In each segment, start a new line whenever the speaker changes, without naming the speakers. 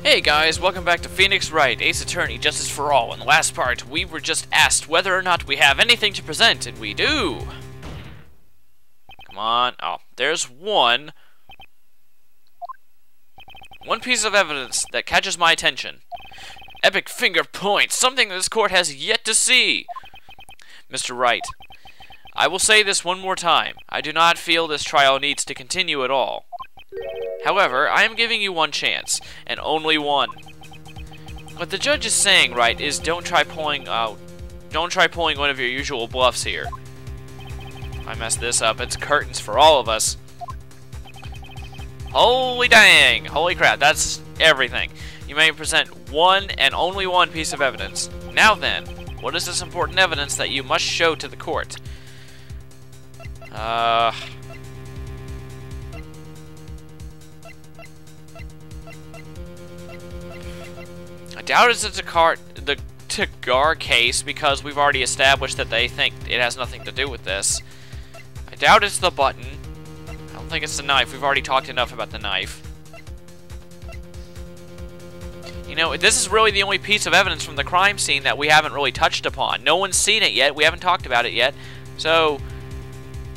Hey guys, welcome back to Phoenix Wright, Ace Attorney, Justice for All. In the last part, we were just asked whether or not we have anything to present, and we do! Come on. Oh, there's one piece of evidence that catches my attention. Epic finger points, something this court has yet to see. Mr. Wright, I will say this one more time. I do not feel this trial needs to continue at all. However, I am giving you one chance, and only one. What the judge is saying, Wright, is don't try pulling one of your usual bluffs here. If I mess this up, it's curtains for all of us. Holy dang! Holy crap, that's everything. You may present one and only one piece of evidence. Now then, what is this important evidence that you must show to the court? I doubt it's the Tagar case because we've already established that they think it has nothing to do with this. I doubt it's the button. I don't think it's the knife. We've already talked enough about the knife. You know, this is really the only piece of evidence from the crime scene that we haven't really touched upon. No one's seen it yet. We haven't talked about it yet. So,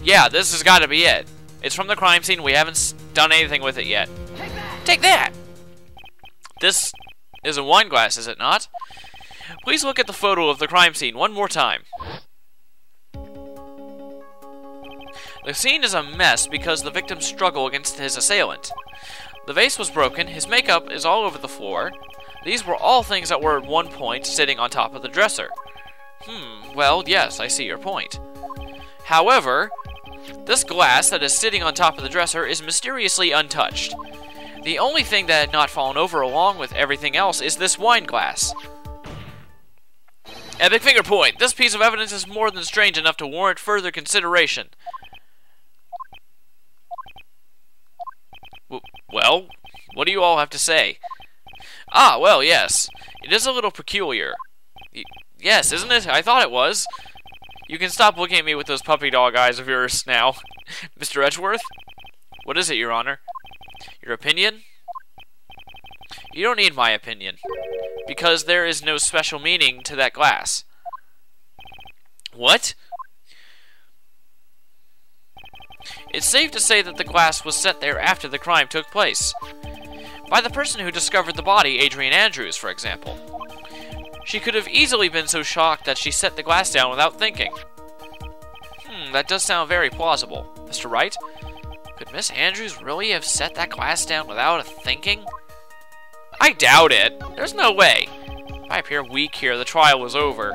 yeah, this has got to be it. It's from the crime scene. We haven't done anything with it yet. Take that! This is a wine glass, is it not? Please look at the photo of the crime scene one more time. The scene is a mess because the victim struggled against his assailant. The vase was broken, his makeup is all over the floor. These were all things that were at one point sitting on top of the dresser. Well, yes, I see your point. However, this glass that is sitting on top of the dresser is mysteriously untouched. The only thing that had not fallen over along with everything else is this wine glass. Epic finger point! This piece of evidence is more than strange enough to warrant further consideration. Well, what do you all have to say? Ah, well, yes. It is a little peculiar. Yes, isn't it? I thought it was. You can stop looking at me with those puppy dog eyes of yours now. Mr. Edgeworth? What is it, Your Honor? Your opinion? You don't need my opinion, because there is no special meaning to that glass. What? It's safe to say that the glass was set there after the crime took place. By the person who discovered the body, Adrian Andrews, for example. She could have easily been so shocked that she set the glass down without thinking. That does sound very plausible. Mr. Wright? Could Miss Andrews really have set that glass down without thinking? I doubt it. There's no way. If I appear weak here, the trial was over.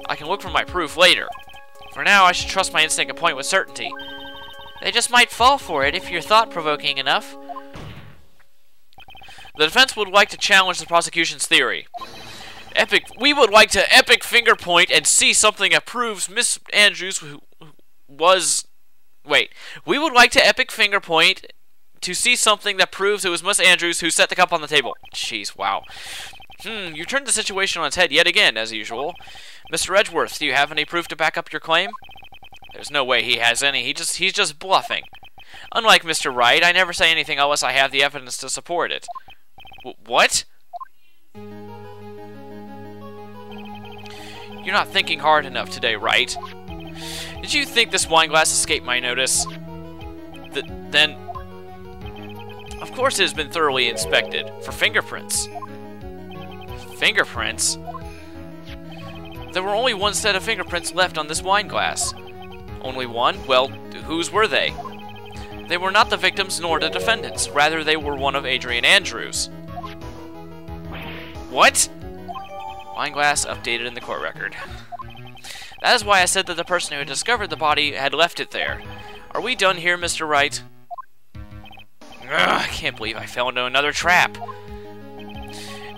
I can look for my proof later. For now, I should trust my instinct and point with certainty. They just might fall for it if you're thought-provoking enough. The defense would like to challenge the prosecution's theory. We would like to epic finger point and see something that proves Miss Andrews we would like to epic finger point to see something that proves it was Miss Andrews who set the cup on the table. Jeez, wow. You turned the situation on its head yet again, as usual. Mr. Edgeworth, do you have any proof to back up your claim? There's no way he has any. He's just bluffing. Unlike Mr. Wright, I never say anything unless I have the evidence to support it. What? You're not thinking hard enough today, Wright. Did you think this wine glass escaped my notice? Then, of course it has been thoroughly inspected for fingerprints. Fingerprints? There were only one set of fingerprints left on this wine glass. Only one? Well, whose were they? They were not the victims nor the defendants. Rather, they were one of Adrian Andrews. What? Wine glass updated in the court record. That is why I said that the person who had discovered the body had left it there. Are we done here, Mr. Wright? I can't believe I fell into another trap.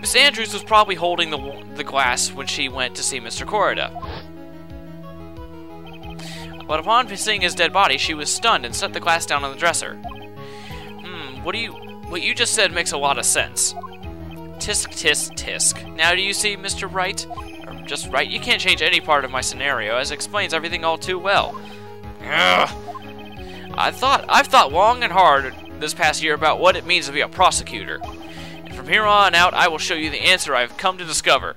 Miss Andrews was probably holding the glass when she went to see Mr. Corrida. But upon seeing his dead body, she was stunned and set the glass down on the dresser. What you just said makes a lot of sense. Tisk, tisk, tisk. Now do you see, Mr. Wright? Or just Wright, you can't change any part of my scenario, as it explains everything all too well. Ugh. I've thought long and hard this past year about what it means to be a prosecutor. And From here on out, I will show you the answer I've come to discover.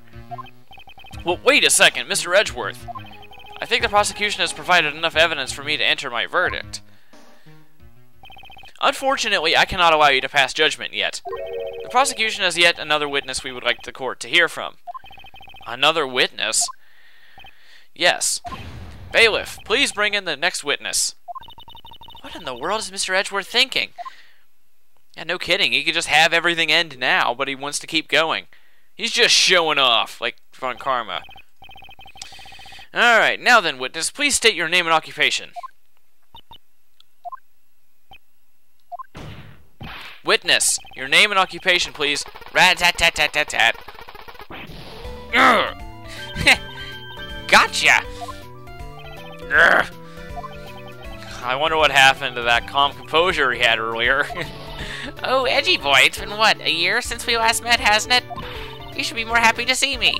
Well, wait a second, Mr. Edgeworth. I think the prosecution has provided enough evidence for me to enter my verdict. Unfortunately, I cannot allow you to pass judgment yet. The prosecution has yet another witness we would like the court to hear from. Another witness? Yes. Bailiff, please bring in the next witness. What in the world is Mr. Edgeworth thinking? Yeah, no kidding. He could just have everything end now, but he wants to keep going. He's just showing off, like Von Karma. Alright, now then, witness, please state your name and occupation. Witness, your name and occupation, please. Rat-tat-tat-tat-tat-tat. Gotcha! Urgh. I wonder what happened to that calm composure he had earlier.
Oh, Edgy boy, it's been what, a year since we last met, hasn't it? You should be more happy to see me.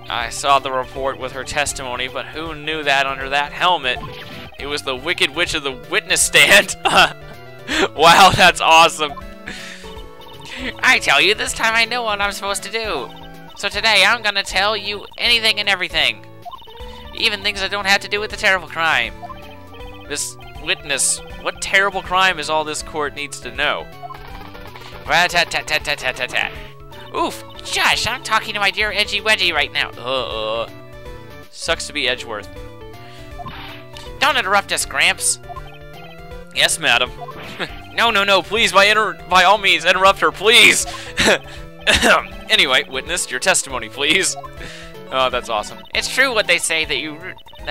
I saw the report with her testimony, but who knew that under that helmet? It was the Wicked Witch of the witness stand. Wow, that's awesome.
I tell you, this time I know what I'm supposed to do. So today, I'm gonna tell you anything and everything. Even things that don't have to do with the terrible crime.
This witness, what terrible crime is all this court needs to know?
Rat-tat-tat-tat-tat-tat-tat. Oof, shush, I'm talking to my dear Edgy Wedgy right now.
Sucks to be Edgeworth.
Don't interrupt us, Gramps.
Yes, madam. No, please, by all means, interrupt her, please! Anyway, witness, your testimony, please. Oh, that's awesome.
It's true what they say that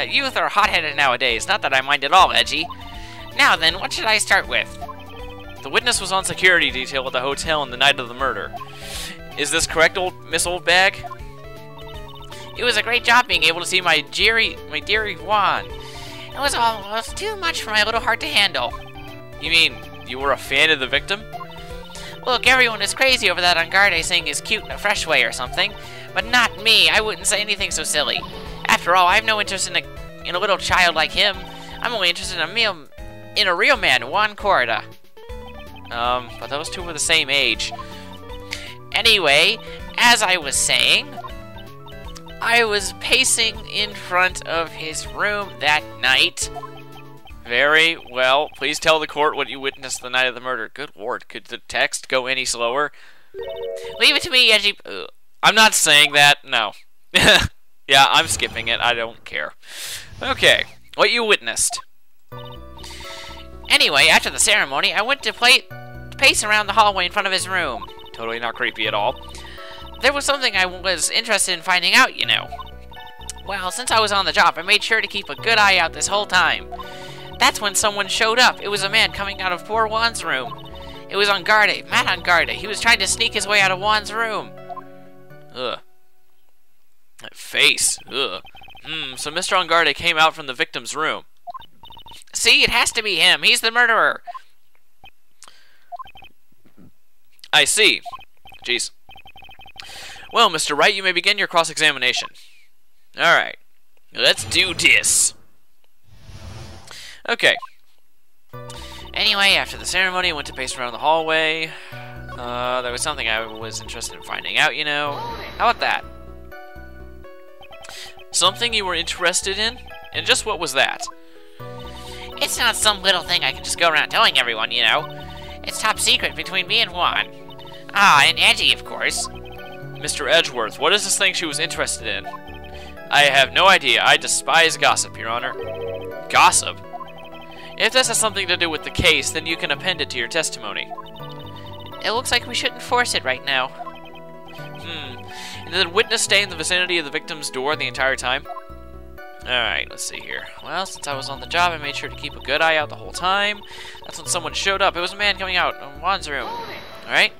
youth are hot-headed nowadays. Not that I mind at all, Edgy. Now then, what should I start with?
The witness was on security detail at the hotel on the night of the murder. Is this correct, Miss Oldbag?
It was a great job being able to see my dearie Juan. It was almost too much for my little heart to handle.
You mean you were a fan of the victim?
Look, everyone is crazy over that Angarde saying he's cute in a fresh way or something, but not me. I wouldn't say anything so silly. After all, I have no interest in a little child like him. I'm only interested in a real man, Juan Corda.
But those two were the same age.
Anyway, as I was saying, I was pacing in front of his room that night.
Very well. Please tell the court what you witnessed the night of the murder. Good lord, could the text go any slower?
Leave it to me, Edgy.
I'm not saying that, no. Yeah, I'm skipping it. I don't care. Okay, what you witnessed.
Anyway, after the ceremony, I went to pace around the hallway in front of his room.
Totally not creepy at all.
There was something I was interested in finding out, you know. Well, since I was on the job, I made sure to keep a good eye out this whole time. That's when someone showed up. It was a man coming out of poor Juan's room. It was Angarde, Matt Angarde. He was trying to sneak his way out of Juan's room.
Ugh. That face. Ugh. So Mr. Angarde came out from the victim's room.
See, it has to be him. He's the murderer.
I see. Jeez. Well, Mr. Wright, you may begin your cross-examination. Alright. Let's do this. Okay.
Anyway, after the ceremony, I went to pace around the hallway. There was something I was interested in finding out, you know. How about that?
Something you were interested in? And just what was that?
It's not some little thing I can just go around telling everyone, you know. It's top secret between me and Juan. Ah, and Edgy, of course.
Mr. Edgeworth, what is this thing she was interested in? I have no idea. I despise gossip, Your Honor. Gossip? If this has something to do with the case, then you can append it to your testimony.
It looks like we shouldn't force it right now.
And did the witness stay in the vicinity of the victim's door the entire time? Alright, let's see here. Well, since I was on the job, I made sure to keep a good eye out the whole time. That's when someone showed up. It was a man coming out of Juan's room. Alright?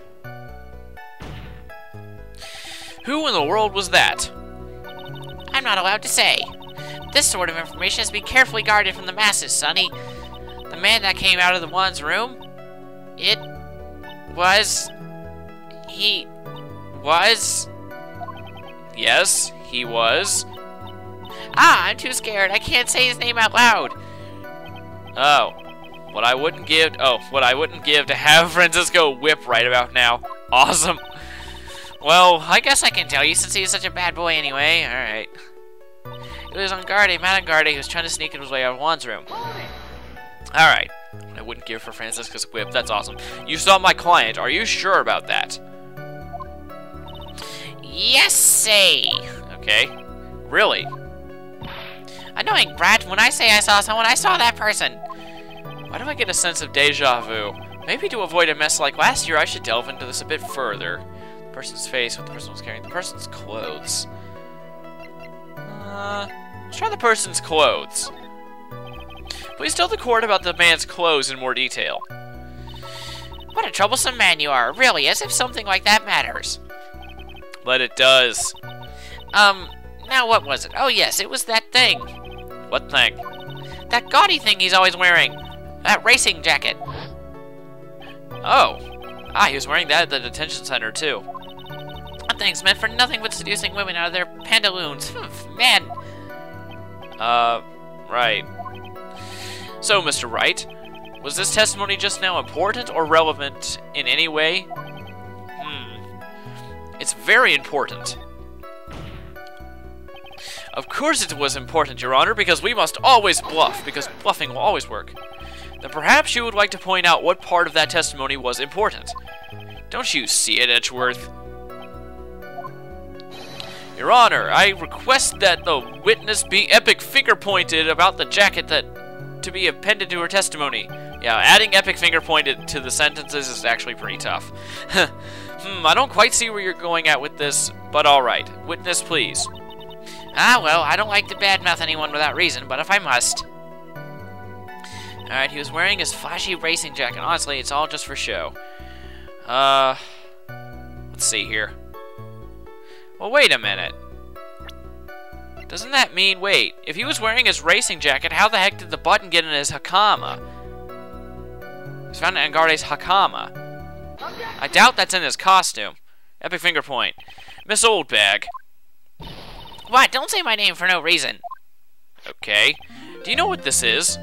Who in the world was that?
I'm not allowed to say. This sort of information has to be carefully guarded from the masses, Sonny. The man that came out of the Juan's room, he was...
Yes, he was.
Ah, I'm too scared. I can't say his name out loud.
Oh. What I wouldn't give to have Francisco whip right about now. Awesome. Well,
I guess I can tell you since he's such a bad boy anyway. Alright. It was Matt Angarde, who was trying to sneak his way out of Juan's room.
Alright. I wouldn't give for Francisco's whip. That's awesome. You saw my client. Are you sure about that?
Yes, say.
Okay. Really?
Annoying brat. When I say I saw someone, I saw that person.
Why do I get a sense of deja vu? Maybe to avoid a mess like last year, I should delve into this a bit further. The person's face, what the person was carrying, the person's clothes. Let's try the person's clothes. Please tell the court about the man's clothes in more detail.
What a troublesome man you are, really, as if something like that matters.
But it does.
Now what was it? Oh yes, it was that thing.
What thing?
That gaudy thing he's always wearing. That racing jacket.
Oh. He was wearing that at the detention center, too.
That thing's meant for nothing but seducing women out of their pantaloons. Man.
Right. So, Mr. Wright, was this testimony just now important or relevant in any way? It's very important. Of course it was important, Your Honor, because we must always bluff, because bluffing will always work. Then perhaps you would like to point out what part of that testimony was important. Don't you see it, Edgeworth? Your Honor, I request that the witness be epic finger-pointed about the jacket to be appended to her testimony. Yeah, adding epic finger-pointed to the sentences is actually pretty tough. I don't quite see where you're going at with this, but alright. Witness, please.
Well, I don't like to badmouth anyone without reason, but if I must.
Alright, he was wearing his flashy racing jacket. Honestly, it's all just for show. Let's see here. Well, wait a minute. Doesn't that mean, wait, if he was wearing his racing jacket, how the heck did the button get in his hakama? He's found in Angarde's hakama. I doubt that's in his costume. Epic finger point. Miss Oldbag.
What? Don't say my name for no reason.
Okay. Do you know what this is?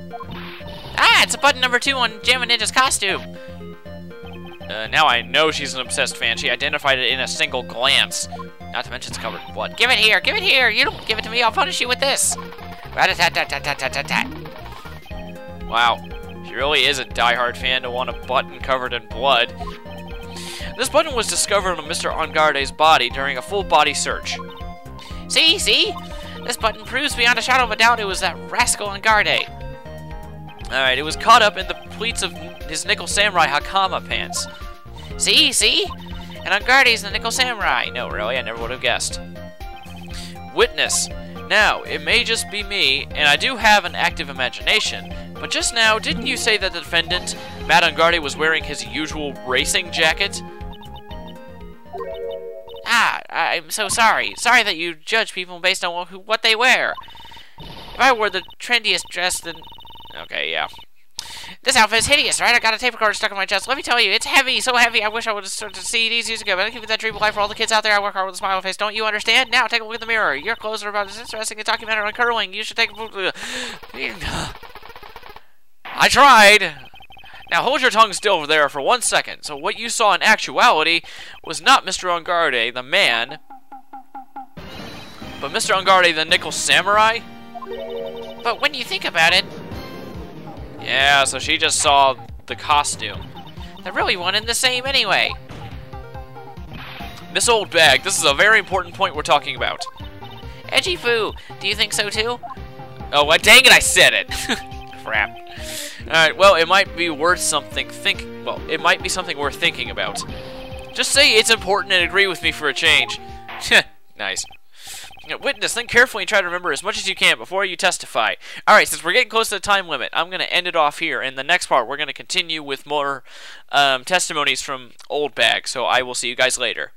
It's a button number 2 on Jammin' Ninja's costume.
Now I know she's an obsessed fan. She identified it in a single glance. Not to mention it's covered in blood.
Give it here! Give it here! You don't give it to me, I'll punish you with this! Rat-a-tat-tat-tat-tat-tat-tat.
Wow. She really is a diehard fan to want a button covered in blood. This button was discovered on Mr. Angarde's body during a full body search.
See? This button proves beyond a shadow of a doubt it was that rascal Angarde.
Alright, it was caught up in the pleats of his Nickel Samurai Hakama pants.
See? And Angarde's the Nickel Samurai.
No, really, I never would have guessed. Witness. Now, it may just be me, and I do have an active imagination, but just now, didn't you say that the defendant, Matt Angarde, was wearing his usual racing jacket?
I'm so sorry. Sorry that you judge people based on what they wear. If I wore the trendiest dress, then... Okay, yeah. This outfit is hideous, right? I got a tape recorder stuck in my chest. Let me tell you, it's heavy, so heavy. I wish I would have started to see these years ago. But I keep that dream alive for all the kids out there. I work hard with a smile on my face. Don't you understand? Now, take a look in the mirror. Your clothes are about as interesting as a documentary on curling. You should take a...
I tried! Now hold your tongue still over there for 1 second. So what you saw in actuality was not Mr. Angarde, the man, but Mr. Angarde, the Nickel Samurai?
But when you think about it...
Yeah, so she just saw the costume.
They're really one and the same anyway.
Miss Oldbag, this is a very important point we're talking about.
Edgy foo, do you think so too?
Oh, well, dang it, I said it! Crap. Alright, well, it might be worth something it might be something worth thinking about. Just say it's important and agree with me for a change. Nice. Witness, think carefully and try to remember as much as you can before you testify. Alright, since we're getting close to the time limit, I'm going to end it off here. In the next part, we're going to continue with more testimonies from Oldbag, so I will see you guys later.